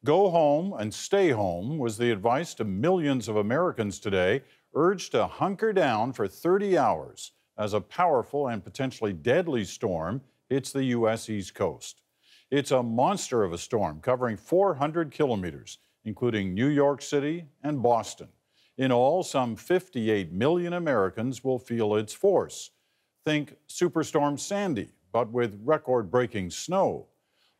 Go home and stay home was the advice to millions of Americans today, urged to hunker down for 30 hours as a powerful and potentially deadly storm hits the U.S. East Coast. It's a monster of a storm covering 400 kilometers, including New York City and Boston. In all, some 58 million Americans will feel its force. Think Superstorm Sandy, but with record-breaking snow.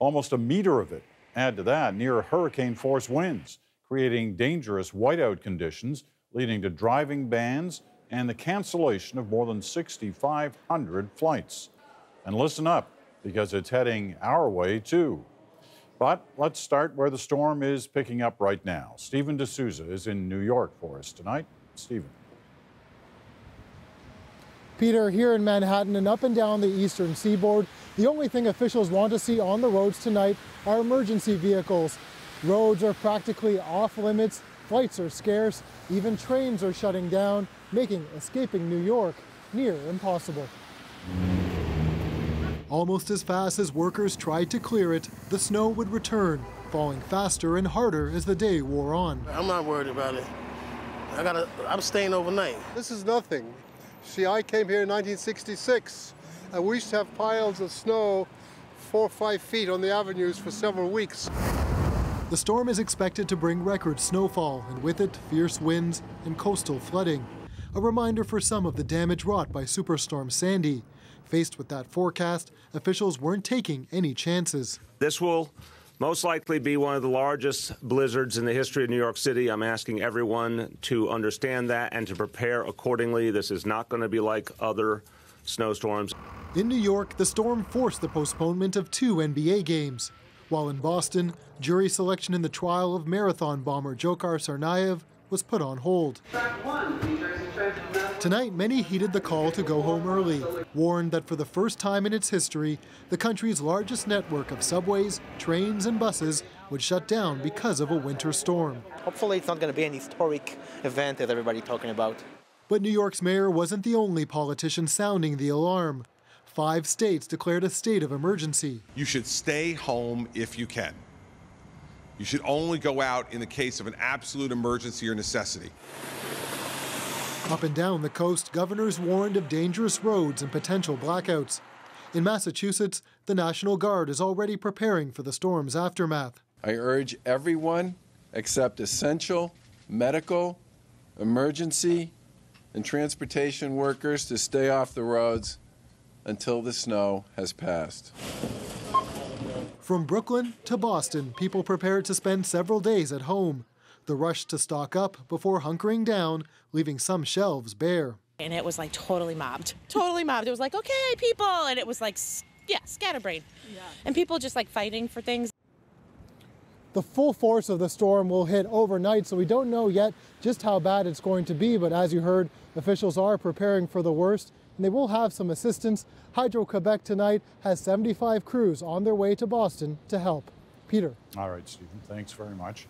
Almost a meter of it. Add to that near hurricane-force winds, creating dangerous whiteout conditions, leading to driving bans and the cancellation of more than 6,500 flights. And listen up, because it's heading our way too. But let's start where the storm is picking up right now. Stephen D'Souza is in New York for us tonight. Stephen. Peter, here in Manhattan and up and down the eastern seaboard, the only thing officials want to see on the roads tonight are emergency vehicles. Roads are practically off limits, flights are scarce, even trains are shutting down, making escaping New York near impossible. Almost as fast as workers tried to clear it, the snow would return, falling faster and harder as the day wore on. I'm not worried about it. I'm staying overnight. This is nothing. See, I came here in 1966, and we used to have piles of snow 4 or 5 feet on the avenues for several weeks. The storm is expected to bring record snowfall, and with it, fierce winds and coastal flooding. A reminder for some of the damage wrought by Superstorm Sandy. Faced with that forecast, officials weren't taking any chances. This will most likely be one of the largest blizzards in the history of New York City. I'm asking everyone to understand that and to prepare accordingly. This is not going to be like other snowstorms. In New York, the storm forced the postponement of 2 NBA games. While in Boston, jury selection in the trial of marathon bomber Dzhokhar Tsarnaev was put on hold. Tonight, many heeded the call to go home early, warned that for the first time in its history, the country's largest network of subways, trains, and buses would shut down because of a winter storm. Hopefully it's not going to be an historic event that everybody's talking about. But New York's mayor wasn't the only politician sounding the alarm. 5 states declared a state of emergency. You should stay home if you can. You should only go out in the case of an absolute emergency or necessity. Up and down the coast, governors warned of dangerous roads and potential blackouts. In Massachusetts, the National Guard is already preparing for the storm's aftermath. I urge everyone except essential, medical, emergency, and transportation workers to stay off the roads until the snow has passed. From Brooklyn to Boston, people prepared to spend several days at home. The rush to stock up before hunkering down, leaving some shelves bare. And it was like totally mobbed. Totally mobbed. It was like, okay, people. And it was like, yeah, scatterbrain. Yeah. And people just like fighting for things. The full force of the storm will hit overnight, so we don't know yet just how bad it's going to be. But as you heard, officials are preparing for the worst, and they will have some assistance. Hydro-Quebec tonight has 75 crews on their way to Boston to help. Peter. All right, Stephen, thanks very much.